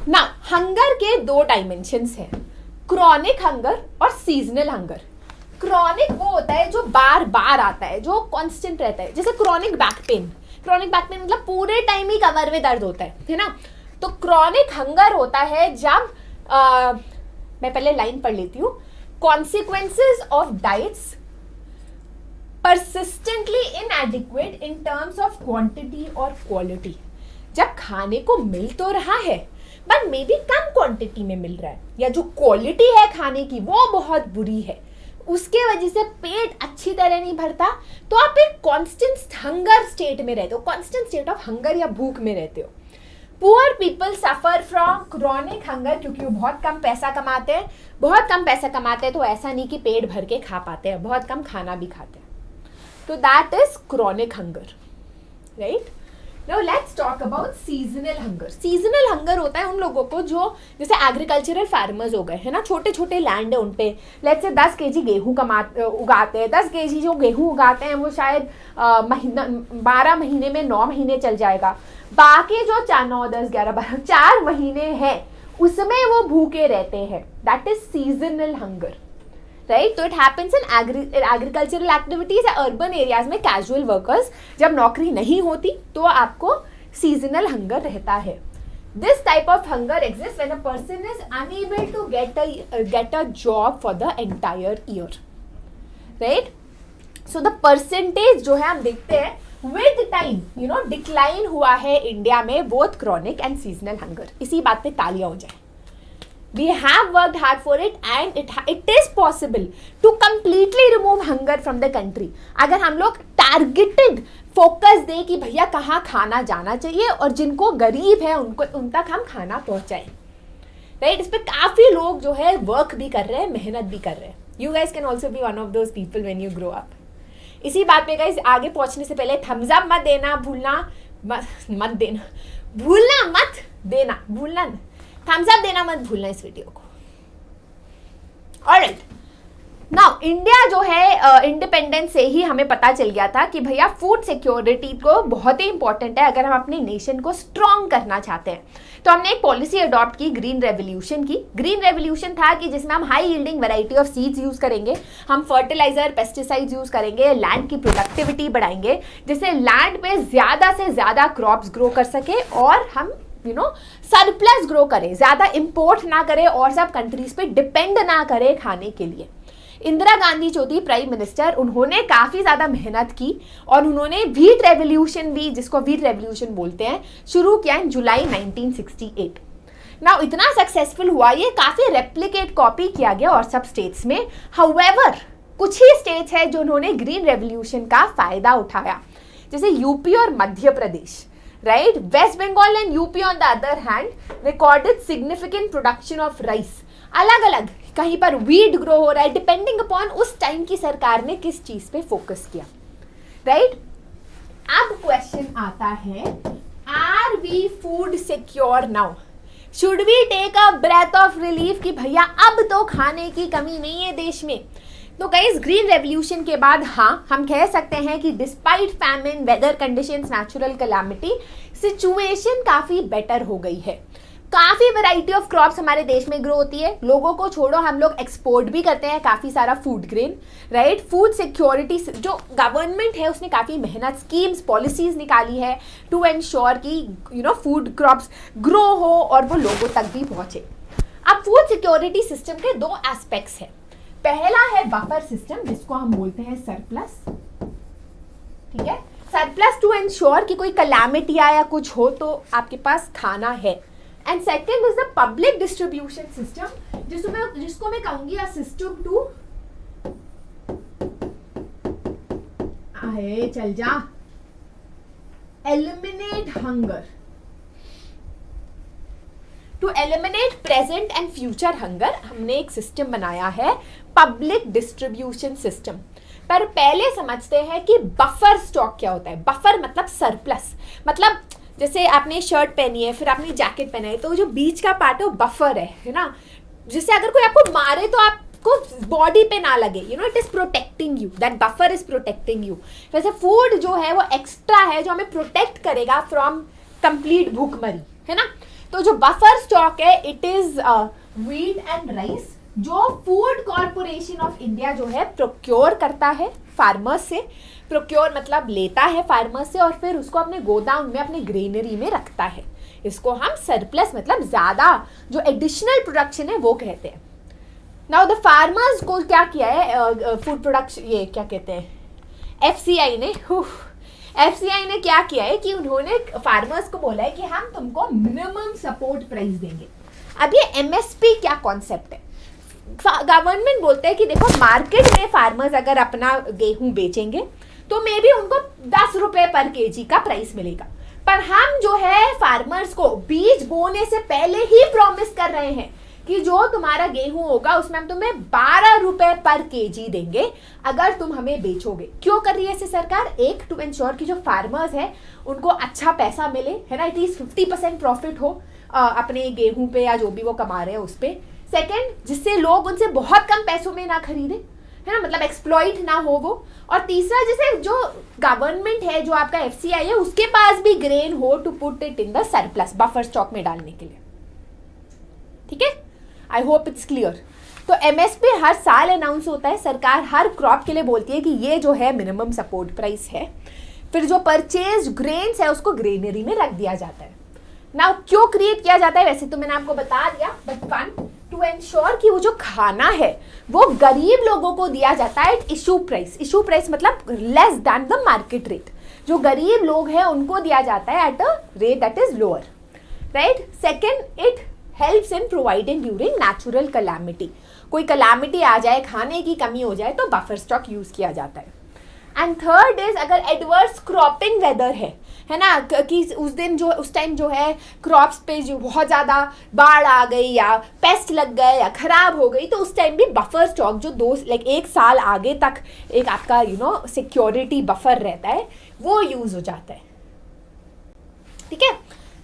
ना। हंगर के दो डायमेंशंस हैं, क्रॉनिक हंगर और सीजनल हंगर। क्रॉनिक वो होता है जो बार बार आता है, जो कांस्टेंट रहता है, जैसे chronic back pain. Chronic back pain मतलब पूरे टाइम ही कमर में दर्द होता है ना। तो क्रॉनिक हंगर होता है जब मैं पहले लाइन पढ़ लेती हूँ, consequences of diets persistently inadequate in terms of quantity और quality। जब खाने को मिल तो रहा है but may be come quantity में मिल रहा है, या जो क्वालिटी है खाने की वो बहुत बुरी है, उसके वजह से पेट अच्छी तरह नहीं भरता, तो आप एक कांस्टेंट हंगर स्टेट में रहते हो, कांस्टेंट स्टेट ऑफ हंगर या भूख में रहते हो। Poor people suffer from chronic hunger क्योंकि वो बहुत कम पैसा कमाते हैं, बहुत कम पैसा कमाते हैं तो ऐसा नहीं कि पेट भर के खा पाते हैं, बहुत कम खाना भी खाते हैं, तो that is chronic hunger, right. Now let's talk about seasonal hunger। Seasonal hunger होता है उन लोगों को जो जैसे एग्रीकल्चरल फार्मर्स हो गए, है ना, छोटे छोटे लैंड है उन पे, लेट्स से 10 केजी गेहूं उगाते हैं, 10 केजी जो गेहूं उगाते हैं वो शायद 12 महीने में 9 महीने चल जाएगा, बाकी जो 9, 10, 11, 12, 4 महीने हैं उसमें वो भूखे रहते हैं, that is seasonal hunger, right. तो it happens in agricultural activities, urban areas में कैजुअल वर्कर्स, जब नौकरी नहीं होती तो आपको सीजनल हंगर रहता है। This type of hunger exist when a person is unable to get a job for the entire year, right. So the percentage जो है हम देखते हैं विद टाइम डिक्लाइन हुआ है इंडिया में, both chronic and seasonal hunger. इसी बात पे तालियां हो जाए। We have worked hard for it and it is possible to completely remove hunger from the country। अगर हम लोग टारगेटेड फोकस दें कि भैया कहाँ खाना जाना चाहिए और जिनको गरीब है उनको उन तक हम खाना पहुँचाएं, राइट। इस पे काफ़ी लोग जो है वर्क भी कर रहे हैं, मेहनत भी कर रहे हैं। You guys can also be one of those people when you grow up। इसी बात पे गाइस आगे पहुँचने से पहले थम्स अप मत देना, भूलना थम्स अप देना मत भूलना इस वीडियो को। ऑलराइट, नाउ इंडिया जो है इंडिपेंडेंस से ही हमें पता चल गया था कि भैया फूड सिक्योरिटी को बहुत ही इंपॉर्टेंट है अगर हम अपने नेशन को स्ट्रॉन्ग करना चाहते हैं। तो हमने एक पॉलिसी अडॉप्ट की, ग्रीन रेवोल्यूशन की। ग्रीन रेवोल्यूशन था कि जिसमें हम high yielding variety of seeds use करेंगे, हम फर्टिलाइजर पेस्टिसाइड्स यूज करेंगे, लैंड की प्रोडक्टिविटी बढ़ाएंगे, जिससे लैंड पे ज्यादा से ज्यादा क्रॉप्स ग्रो कर सके और हम सरप्लस ग्रो करें, ज्यादा इंपोर्ट ना करें और सब कंट्रीज पे डिपेंड ना करें खाने के लिए। इंदिरा गांधी जो थी प्राइम मिनिस्टर, उन्होंने काफी ज्यादा मेहनत की और उन्होंने व्हीट रेवोल्यूशन भी, जिसको व्हीट रेवोल्यूशन बोलते हैं, शुरू किया इन जुलाई 1968। नाउ इतना सक्सेसफुल हुआ, ये काफी रेप्लिकेट कॉपी किया गया और सब स्टेट्स में। हाउएवर कुछ ही स्टेट्स है जो उन्होंने ग्रीन रेवोल्यूशन का फायदा उठाया, जैसे यूपी और Madhya Pradesh, right? West Bengal and UP on the other hand recorded significant production of rice. अलग अलग कहीं पर वीट ग्रो हो रहा है, डिपेंडिंग अपॉन उस टाइम की सरकार ने किस चीज पे फोकस किया, राइट? अब क्वेश्चन आता है, are we food secure now? Should we take a breath of relief कि भैया अब तो खाने की कमी नहीं है देश में? तो गाइस, ग्रीन रेवोल्यूशन के बाद हाँ हम कह सकते हैं कि despite famine, weather conditions, natural calamity, situation काफी बेटर हो गई है। काफी वैरायटी ऑफ क्रॉप्स हमारे देश में ग्रो होती है। लोगों को छोड़ो, हम लोग एक्सपोर्ट भी करते हैं काफी सारा food grain, right? Food security जो गवर्नमेंट है उसने काफी मेहनत, स्कीम्स, पॉलिसीज निकाली है टू एंश्योर कि फूड क्रॉप्स ग्रो हो और वो लोगों तक भी पहुंचे। अब फूड सिक्योरिटी सिस्टम के दो एस्पेक्ट्स है। पहला है बफर सिस्टम, जिसको हम बोलते हैं सरप्लस, ठीक है? सरप्लस टू एंश्योर कि कोई कैलामिटी आया कुछ हो तो आपके पास खाना है। And second is the public distribution system, जिसको मैं कहूंगी अ सिस्टम टू चल जा eliminate hunger, to eliminate present and future hunger. हमने एक सिस्टम बनाया है पब्लिक डिस्ट्रीब्यूशन सिस्टम। पर पहले समझते हैं कि बफर स्टॉक क्या होता है। बफर मतलब सरप्लस, मतलब जैसे आपने शर्ट पहनी है, फिर आपने जैकेट पहना है, तो जो बीच का पार्ट है वो बफर है ना? जिससे अगर कोई आपको मारे तो आपको बॉडी पे ना लगे, it is protecting you, that buffer is protecting you. वैसे फूड जो है वो एक्स्ट्रा है जो हमें प्रोटेक्ट करेगा फ्रॉम कंप्लीट भूखमरी, है ना? तो जो बफर स्टॉक है it is wheat and rice, जो फूड कॉर्पोरेशन ऑफ इंडिया जो है प्रोक्योर करता है फार्मर्स से। प्रोक्योर मतलब लेता है फार्मर्स से और फिर उसको अपने गोदाम में, अपने ग्रेनरी में रखता है। इसको हम सरप्लस मतलब ज्यादा जो एडिशनल प्रोडक्शन है वो कहते हैं। नाउ द फार्मर्स को क्या किया है, फूड प्रोडक्शन, ये क्या कहते हैं, एफसीआई ने क्या किया है कि उन्होंने फार्मर्स को बोला है कि हम तुमको मिनिमम सपोर्ट प्राइस देंगे। अब ये एमएसपी क्या कॉन्सेप्ट है? गवर्नमेंट बोलते हैं कि देखो, मार्केट में फार्मर्स अगर अपना गेहूं बेचेंगे तो मे बी उनको 10 रुपए पर केजी का प्राइस मिलेगा, पर हम जो है फार्मर्स को बीज बोने से पहले ही प्रॉमिस कर रहे हैं कि जो तुम्हारा गेहूं होगा उसमें हम तुम्हें 12 रुपए पर केजी देंगे अगर तुम हमें बेचोगे। क्यों कर रही है ऐसे सरकार? एक, टू एंश्योर कि जो फार्मर्स है उनको अच्छा पैसा मिले, है ना? एटलीस्ट 50% प्रॉफिट हो अपने गेहूं पे या जो भी वो कमा रहे हैं उस पे। सेकेंड, जिससे लोग उनसे बहुत कम पैसों में ना खरीदे, है ना? मतलब एक्सप्लॉइट ना हो वो। और तीसरा, जैसे जो गवर्नमेंट है, जो आपका एफसीआई है, उसके पास भी ग्रेन हो to put it in the surplus, buffer stock में डालने के लिए। ठीक है, आई होप इट्स क्लियर। तो एमएसपी हर साल अनाउंस होता है, सरकार हर क्रॉप के लिए बोलती है कि ये जो है मिनिमम सपोर्ट प्राइस है। फिर जो परचेज ग्रेन्स है उसको ग्रेनरी में रख दिया जाता है। नाउ क्यों क्रिएट किया जाता है? वैसे तो मैंने आपको बता दिया, बट वन, टू एंश्योर कि वो जो खाना है वो गरीब लोगों को दिया जाता है at issue price. Issue price मतलब less than the market rate. जो गरीब लोग हैं उनको दिया जाता है at a rate that is lower, right? Second, it helps in providing during natural calamity. कोई कैलामिटी आ जाए, खाने की कमी हो जाए, तो बफर स्टॉक यूज किया जाता है। एंड थर्ड इज, अगर एडवर्स क्रॉपिंग वेदर है ना, कि उस टाइम जो है क्रॉप्स पे जो बहुत ज़्यादा बाढ़ आ गई या पेस्ट लग गए या खराब हो गई, तो उस टाइम भी बफर स्टॉक जो एक साल आगे तक एक आपका सिक्योरिटी बफर रहता है, वो यूज हो जाता है। ठीक है,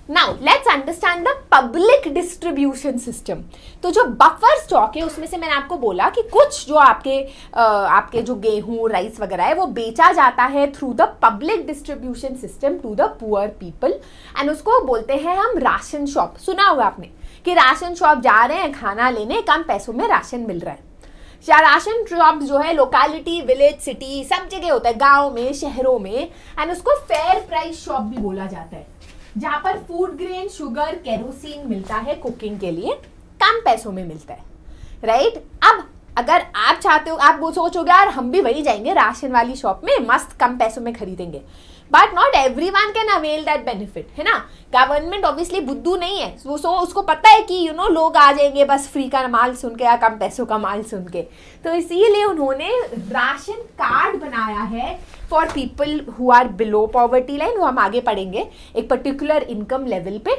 now let's understand the public distribution system. तो जो बफर स्टॉक है उसमें से मैंने आपको बोला कि कुछ जो आपके जो गेहूं, राइस वगैरह है वो बेचा जाता है through the public distribution system to the poor people, and उसको बोलते हैं हम राशन शॉप। सुना होगा आपने कि राशन शॉप जा रहे हैं खाना लेने, कम पैसों में राशन मिल रहा है। या राशन शॉप जो है लोकेलिटी, विलेज, सिटी, सब जगह होता है, गाँव में, शहरों में, एंड उसको फेयर प्राइस शॉप भी बोला जाता है, जहां पर फूड ग्रेन, शुगर, केरोसिन मिलता है कुकिंग के लिए, कम पैसों में मिलता है, राइट? अब अगर आप चाहते हो, आप वो सोचोगे यार हम भी वही जाएंगे राशन वाली शॉप में, मस्त कम पैसों में खरीदेंगे, but not everyone can avail that benefit, है ना। गवर्नमेंट ऑब्वियसली बुद्धू नहीं है, वो उसको पता है कि लोग आ जाएंगे बस फ्री का माल सुन के या कम पैसों का माल सुन के, तो इसीलिए उन्होंने राशन कार्ड बनाया है for people who are below poverty line, वो हम आगे पढ़ेंगे, एक पर्टिकुलर इनकम लेवल पे,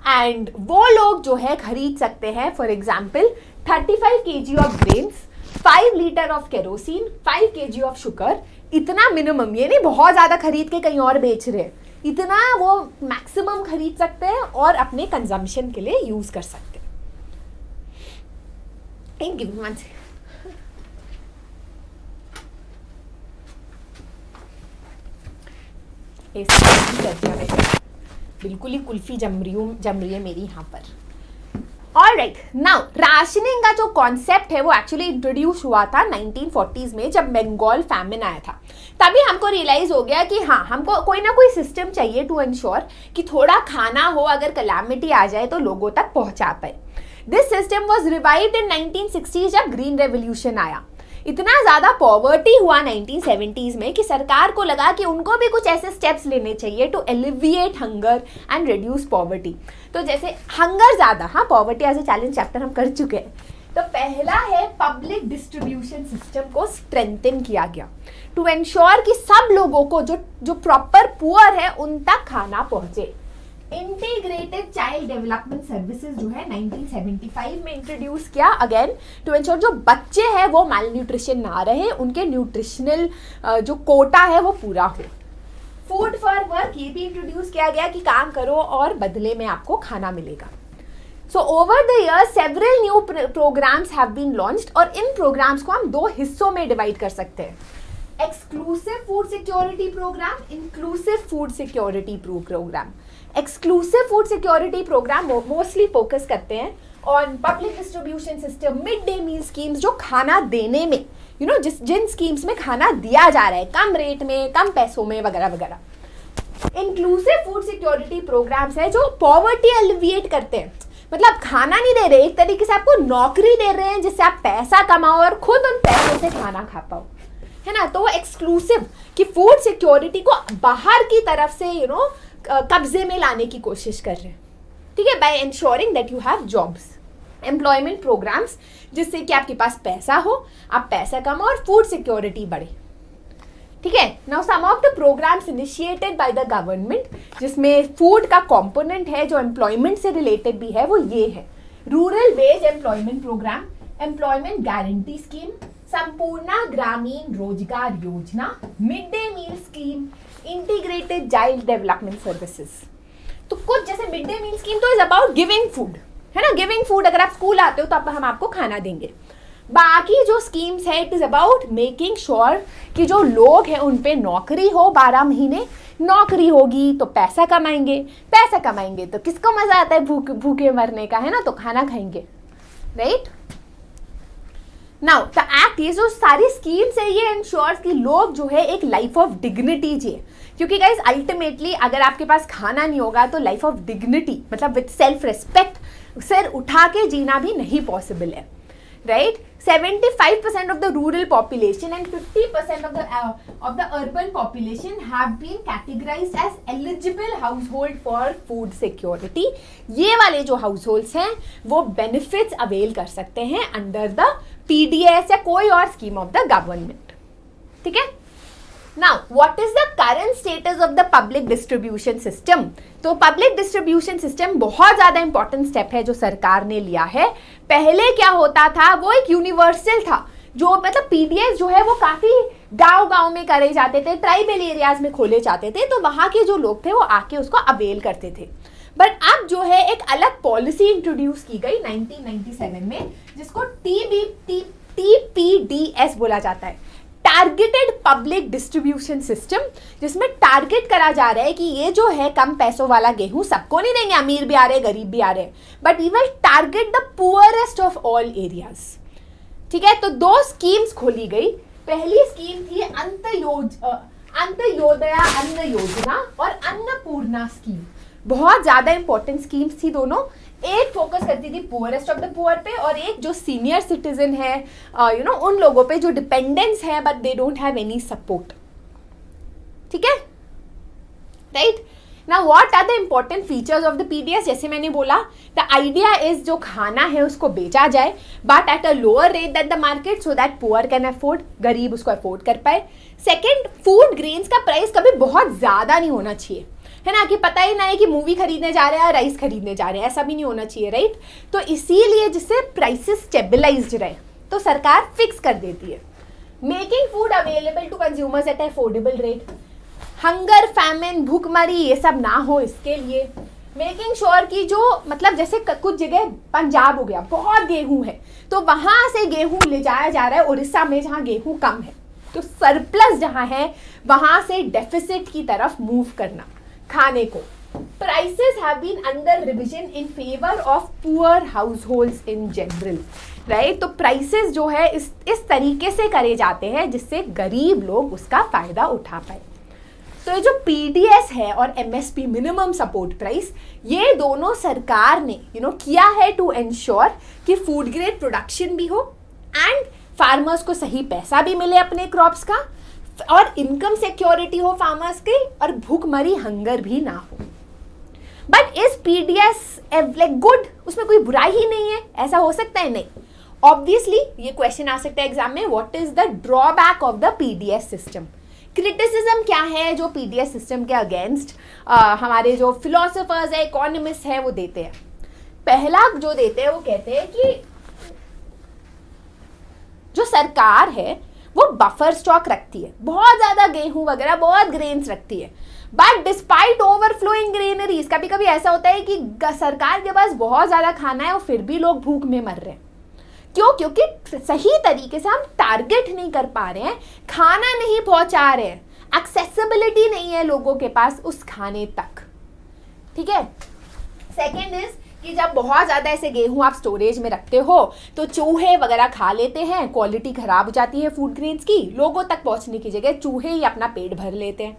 एंड वो लोग जो है खरीद सकते हैं for example 35 kg of grains, 5 litre of kerosene, 5 kg of sugar, इतना मिनिमम, ये नहीं बहुत ज़्यादा खरीद के कहीं और बेच रहे हैं, इतना वो मैक्सिमम खरीद सकते हैं और अपने कंजम्पशन के लिए यूज कर सकते हैं। Give me one second. बिल्कुल ही कुल्फी जम रही है मेरी यहाँ पर। ऑलराइट, नाउ राशनिंग का जो कॉन्सेप्ट है वो एक्चुअली इंट्रोड्यूस हुआ था 1940s में, जब बंगाल फैमिन आया था। तभी हमको रियलाइज हो गया कि हाँ, हमको कोई ना कोई सिस्टम चाहिए टू इंश्योर कि थोड़ा खाना हो, अगर कलामिटी आ जाए तो लोगों तक पहुंचा पाए। This system was revived in 1960s जब ग्रीन रेवोल्यूशन आया। इतना ज़्यादा पॉवर्टी हुआ 1970s में कि सरकार को लगा कि उनको भी कुछ ऐसे स्टेप्स लेने चाहिए to alleviate hunger and reduce poverty. तो जैसे हंगर ज़्यादा, हाँ, poverty as a challenge chapter हम कर चुके हैं। तो पहला है पब्लिक डिस्ट्रीब्यूशन सिस्टम को स्ट्रेंथन किया गया टू एंश्योर कि सब लोगों को जो प्रॉपर पुअर है उन तक खाना पहुंचे। इंटीग्रेटेड चाइल्ड डेवलपमेंट सर्विसेज जो है 1975 में इंट्रोड्यूस किया, अगेन टू एंश्योर जो बच्चे हैं वो माल न्यूट्रिशन ना रहे, उनके न्यूट्रिशनल जो कोटा है वो पूरा हो। फूड फॉर वर्क ये भी इंट्रोड्यूस किया गया कि काम करो और बदले में आपको खाना मिलेगा। So over the year several new programmes have been launched, और इन प्रोग्राम्स को हम दो हिस्सों में डिवाइड कर सकते हैं, exclusive food security programme, inclusive food security programme. Exclusive food security programme mostly focus करते हैं on public distribution system, mid day meal schemes, जो खाना देने में जिन स्कीम्स में खाना दिया जा रहा है कम रेट में, कम पैसों में, वगैरह वगैरह। इंक्लूसिव फूड सिक्योरिटी प्रोग्राम्स है जो पॉवर्टी एलिविएट करते हैं, मतलब खाना नहीं दे रहे, एक तरीके से आपको नौकरी दे रहे हैं जिससे आप पैसा कमाओ और खुद उन पैसों से खाना खा पाओ, है ना। तो वो एक्सक्लूसिव कि फूड सिक्योरिटी को बाहर की तरफ से कब्जे में लाने की कोशिश कर रहे हैं, ठीक है, by insuring that you have jobs. Employment programmes जिससे कि आपके पास पैसा हो, आप पैसा कमाओ और फूड सिक्योरिटी बढ़े, ठीक है। Now some of the programmes initiated by the government जिसमें फूड का कंपोनेंट है जो एम्प्लॉयमेंट से रिलेटेड भी है, वो ये है rural wage employment programme, employment guarantee scheme, Sampoorna Grameen Rozgar Yojana, mid day meal scheme, integrated child development services. तो कुछ जैसे मिड डे मील स्कीम तो इज अबाउट गिविंग फूड, है ना, गिविंग फूड, अगर आप स्कूल आते हो तो हम आपको खाना देंगे। बाकी जो स्कीम्स है it is about making sure कि जो लोग हैं उन पे नौकरी हो, 12 महीने नौकरी होगी तो पैसा कमाएंगे, पैसा कमाएंगे तो किसको मजा आता है भूखे मरने का, है ना, तो खाना खाएंगे, राइट। नाउ द एक्ट, ये जो सारी स्कीम्स है ये इंश्योर्स कि लोग जो है एक लाइफ ऑफ डिग्निटी जिए, क्योंकि गाइस अल्टीमेटली अगर आपके पास खाना नहीं होगा तो लाइफ ऑफ डिग्निटी मतलब विद सेल्फ रिस्पेक्ट सिर उठा के जीना भी नहीं पॉसिबल है, right. 75% of the rural population and 50% of the urban population have been categorized as eligible household for food security। ये वाले जो households हैं वो benefits avail कर सकते हैं under the PDS या कोई और scheme of the government, ठीक है। Now, what is the current status of the public distribution system? तो public distribution system बहुत ज़्यादा important step है जो सरकार ने लिया है। पहले क्या होता था, वो एक यूनिवर्सल था, जो मतलब PDS जो है वो काफ़ी गांव-गांव में करे जाते थे, ट्राइबल एरियाज में खोले जाते थे, तो वहाँ के जो लोग थे वो आके उसको अवेल करते थे। बट अब जो है एक अलग पॉलिसी इंट्रोड्यूस की गई 1997 में, जिसको TPDS बोला जाता है, टारगेटेड पब्लिक डिस्ट्रीब्यूशन सिस्टम, जिसमें टारगेट करा जा रहा है कि ये जो है कम पैसों वाला गेहूं सबको नहीं देंगे, अमीर भी आ रहे गरीब भी आ रहे, but we will target the poorest of all areas, ठीक है। तो दो स्कीम्स खोली गई, पहली स्कीम थी अंत्योदया अन्न योजना और अन्नपूर्णा स्कीम, बहुत ज्यादा इंपॉर्टेंट स्कीम्स थी दोनों। एक फोकस करती थी पुअरेस्ट ऑफ द पुअर पे, और एक जो सीनियर सिटीजन है उन लोगों पे जो डिपेंडेंट्स है but they don't have any support. ठीक है, right. Now what are the important features of the PDS? जैसे मैंने बोला, द आइडिया इज जो खाना है उसको बेचा जाए but at a lower rate than the market so that poor can afford, गरीब उसको अफोर्ड कर पाए. सेकेंड, फूड ग्रेन्स का प्राइस कभी बहुत ज्यादा नहीं होना चाहिए, है ना, कि पता ही ना है कि मूवी खरीदने जा रहे हैं, राइस खरीदने जा रहे हैं, ऐसा भी नहीं होना चाहिए, राइट. तो इसीलिए जिससे प्राइसेस स्टेबलाइज्ड रहे तो सरकार फिक्स कर देती है. Making food available to consumers at affordable rate. Hunger, famine, भूखमरी ये सब ना हो इसके लिए. मेकिंग श्योर कि जो मतलब जैसे कुछ जगह पंजाब हो गया, बहुत गेहूं है तो वहां से गेहूं ले जाया जा रहा है उड़ीसा में जहां गेहूं कम है, तो सरप्लस जहां है वहां से डेफिसिट की तरफ मूव करना खाने को. Prices have been under revision in favour of poor households in general, right. तो प्राइसेस जो है इस तरीके से करे जाते हैं जिससे गरीब लोग उसका फायदा उठा पाए. तो ये जो पीडीएस है और एमएसपी, मिनिमम सपोर्ट प्राइस, ये दोनों सरकार ने किया है टू एंश्योर कि फूड ग्रेड प्रोडक्शन भी हो एंड फार्मर्स को सही पैसा भी मिले अपने क्रॉप्स का, और इनकम सिक्योरिटी हो फार्मर्स की, और भूखमरी, हंगर भी ना हो. But is PDS like good? उसमें कोई बुराई ही नहीं है, ऐसा हो सकता है? नहीं. ऑब्वियसली ये क्वेश्चन आ सकता है एग्जाम में, what is the drawback of the PDS system? Criticism क्या है जो पीडीएस सिस्टम के अगेंस्ट हमारे जो फिलोसोफर्स है, इकोनॉमिस्ट है, वो देते हैं. पहला जो देते हैं वो कहते हैं कि जो सरकार है वो बफर स्टॉक रखती है, बहुत ज्यादा गेहूं वगैरह, बहुत ग्रेन्स रखती है, बट डिस्पाइट ओवरफ्लोइंग ग्रेनरीज, कभी कभी ऐसा होता है कि सरकार के पास बहुत ज्यादा खाना है और फिर भी लोग भूख में मर रहे हैं. क्यों? क्योंकि सही तरीके से हम टारगेट नहीं कर पा रहे हैं, खाना नहीं पहुंचा रहे हैं, एक्सेसिबिलिटी नहीं है लोगों के पास उस खाने तक. ठीक है. सेकेंड इज कि जब बहुत ज्यादा ऐसे गेहूं आप स्टोरेज में रखते हो तो चूहे वगैरह खा लेते हैं, क्वालिटी खराब हो जाती है फूड ग्रेन्स की, लोगों तक पहुंचने की जगह चूहे ही अपना पेट भर लेते हैं.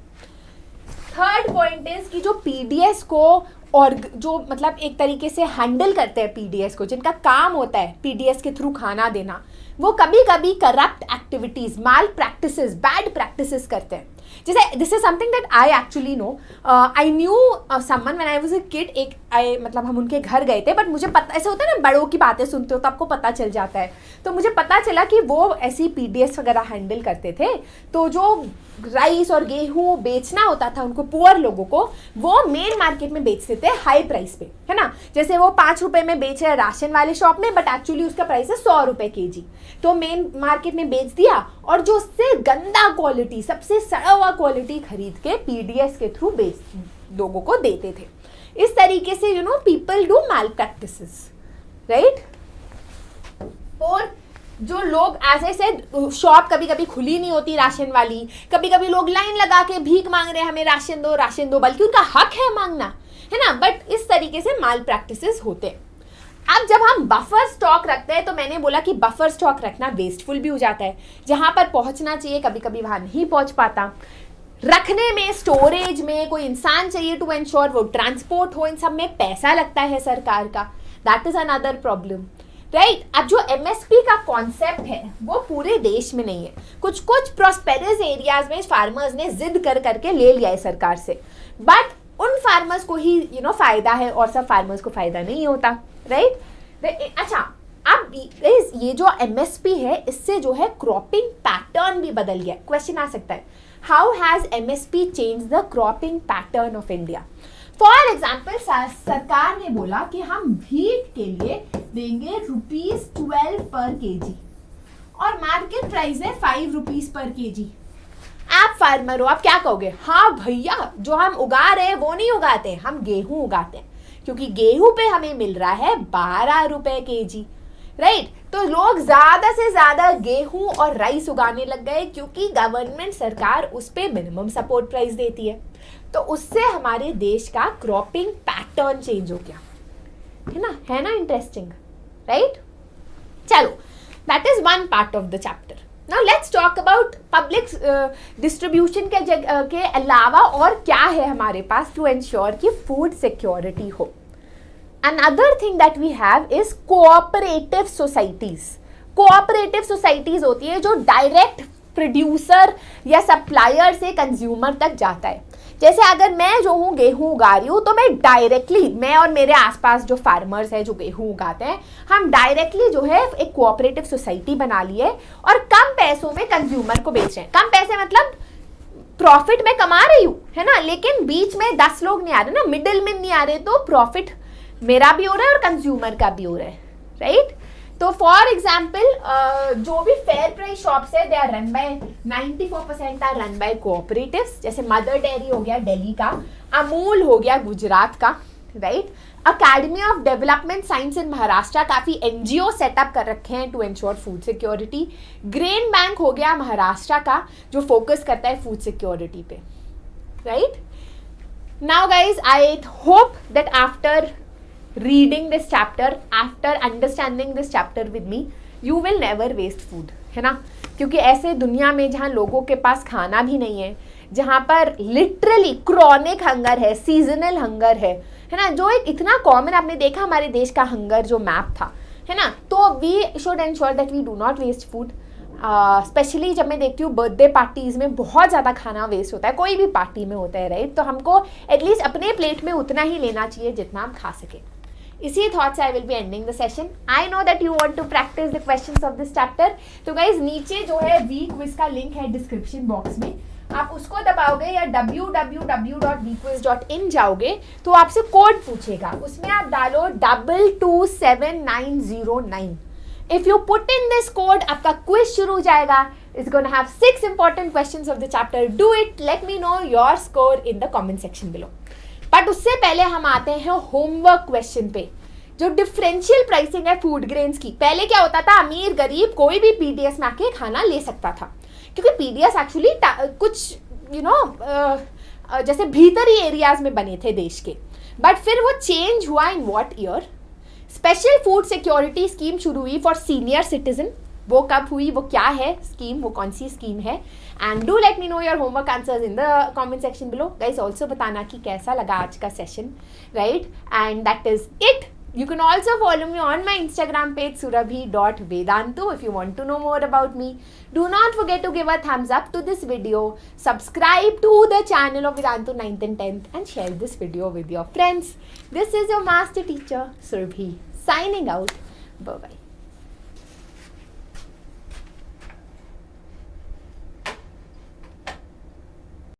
थर्ड पॉइंट इज कि जो पीडीएस को और जो मतलब एक तरीके से हैंडल करते हैं पीडीएस को, जिनका काम होता है पीडीएस के थ्रू खाना देना, वो कभी कभी corrupt activities, malpractices, bad practices करते हैं. जैसे this is something that I actually know. I knew someone when I was a kid. मतलब हम उनके घर गए थे, बट मुझे पता, ऐसे होता है ना, बड़ों की बातें सुनते हो तो आपको पता चल जाता है. तो मुझे पता चला कि वो ऐसी पीडीएस वगैरह हैंडल करते थे. तो जो राइस और गेहूं बेचना होता था उनको, पुअर लोगों को, वो मेन मार्केट में बेचते थे हाई प्राइस पे, है ना. जैसे वो 5 रुपए में बेच रहे हैं राशन वाले शॉप में, बट एक्चुअली उसका प्राइस है 100 रुपए केजी. तो मेन मार्केट में बेच दिया, और जो उससे गंदा क्वालिटी, सबसे सड़ा हुआ क्वालिटी खरीद के पीडीएस के थ्रू लोगों को देते थे. इस तरीके से people do malpractices, right. और जो लोग ऐसे से शॉप कभी कभी खुली नहीं होती राशन वाली, कभी कभी लोग लाइन लगा के भीख मांग रहे हैं, हमें राशन दो, राशन दो, बल्कि उनका हक है मांगना, है ना. बट इस तरीके से माल प्रैक्टिसेस होते हैं. अब जब हम बफर स्टॉक रखते हैं तो मैंने बोला कि बफर स्टॉक रखना वेस्टफुल भी हो जाता है. जहां पर पहुंचना चाहिए कभी कभी वहां नहीं पहुंच पाता. रखने में, स्टोरेज में कोई इंसान चाहिए टू एंश्योर वो ट्रांसपोर्ट हो, इन सब में पैसा लगता है सरकार का. That is another problem, right. अब जो एमएसपी का कॉन्सेप्ट है वो पूरे देश में नहीं है. कुछ कुछ प्रॉस्पेरस एरियाज में फार्मर्स ने जिद कर करके ले लिया है सरकार से, बट उन फार्मर्स को ही फायदा है और सब फार्मर्स को फायदा नहीं होता, राइट. अच्छा, अब ये जो एमएसपी है इससे जो है क्रॉपिंग पैटर्न भी बदल गया. क्वेश्चन आ सकता है, how has MSP change the cropping pattern of India? For example, सरकार ने बोला कि हम व्हीट के लिए देंगे ₹12 पर केजी और मार्केट प्राइस है ₹5 पर केजी. आप फार्मर हो, आप क्या कहोगे? हाँ भैया, जो हम उगा रहे हैं वो नहीं उगाते, हम गेहूं उगाते हैं, क्योंकि गेहूं पे हमें मिल रहा है 12 रुपए केजी, राइट. तो लोग ज्यादा से ज्यादा गेहूं और राइस उगाने लग गए क्योंकि गवर्नमेंट, सरकार उस पे मिनिमम सपोर्ट प्राइस देती है. तो उससे हमारे देश का क्रॉपिंग पैटर्न चेंज हो गया, है ना. Interesting, right. चलो, that is one part of the chapter. Now let's talk about public distribution के अलावा और क्या है हमारे पास टू एंश्योर कि फूड सिक्योरिटी हो. Another thing that we have is cooperative societies. Cooperative societies होती है जो डायरेक्ट प्रोड्यूसर या सप्लायर से कंज्यूमर तक जाता है. जैसे अगर मैं जो हूँ गेहूँ उगा रही हूँ तो मैं डायरेक्टली, मैं और मेरे आसपास जो फार्मर्स हैं जो गेहूँ उगाते हैं, हम डायरेक्टली जो है एक कोऑपरेटिव सोसाइटी बना ली है और कम पैसों में कंज्यूमर को बेच रहे हैं. कम पैसे मतलब प्रॉफिट मैं कमा रही हूँ, है ना, लेकिन बीच में 10 लोग नहीं आ रहे ना, मिडिल में नहीं आ रहे, तो प्रॉफिट मेरा भी हो रहा है और कंज्यूमर का भी हो रहा है, राइट. तो फॉर एग्जाम्पल जो भी फेयर प्राइस शॉप्स है, they are run by 94% are run by cooperatives. जैसे मदर डेयरी हो गया दिल्ली का, अमूल हो गया गुजरात का, right. Academy of Development Science in Maharashtra, काफ़ी एनजीओ सेटअप कर रखे हैं to ensure food security. Grain bank हो गया महाराष्ट्र का जो फोकस करता है फूड सिक्योरिटी पे, right. Now guys, I hope that after reading this chapter, after understanding this chapter with me, you will never waste food, है ना. क्योंकि ऐसे दुनिया में जहाँ लोगों के पास खाना भी नहीं है, जहाँ पर लिटरली क्रॉनिक हंगर है, सीजनल हंगर है ना, जो एक इतना कॉमन, आपने देखा हमारे देश का हंगर जो मैप था, है ना. तो we should ensure that we do not waste food. Specially जब मैं देखती हूँ बर्थडे पार्टीज़ में बहुत ज़्यादा खाना वेस्ट होता है, कोई भी पार्टी में होता है, राइट. तो हमको एटलीस्ट अपने प्लेट में उतना ही लेना चाहिए जितना हम खा सकें. इसी थॉट से I will be ending the session. I know that you want to practise the questions of this chapter. तो गाइज नीचे जो है वीक क्विज का लिंक है डिस्क्रिप्शन बॉक्स में, आप उसको दबाओगे या www.weekquiz.in जाओगे तो आपसे कोड पूछेगा, उसमें आप डालो 227909. If you put in this code आपका क्विज शुरू हो जाएगा. It's gonna have 6 important questions of the chapter. Do it, let me know your score in the comment section below. But उससे पहले हम आते हैं होमवर्क क्वेश्चन पे, जो डिफरेंशियल प्राइसिंग है फूड ग्रेन्स की. पहले क्या होता था, अमीर गरीब कोई भी पीडीएस में आके खाना ले सकता था, क्योंकि पीडीएस एक्चुअली कुछ जैसे भीतरी एरियाज में बने थे देश के. बट फिर वो चेंज हुआ in what year? Special food security scheme शुरू हुई फॉर सीनियर सिटीजन. वो कब हुई, वो क्या है स्कीम, वो कौन सी स्कीम है? And do let me know your homework answers in the comment section below. Guys also बताना कि कैसा लगा आज का session, right. And that is it. You can also follow me on my Instagram page surabhi.vedantu if you want to know more about me. Do not forget to give a thumbs up to this video, subscribe to the channel of Vedantu 9th and 10th and share this video with your friends. This is your master teacher Surabhi signing out. Bye bye.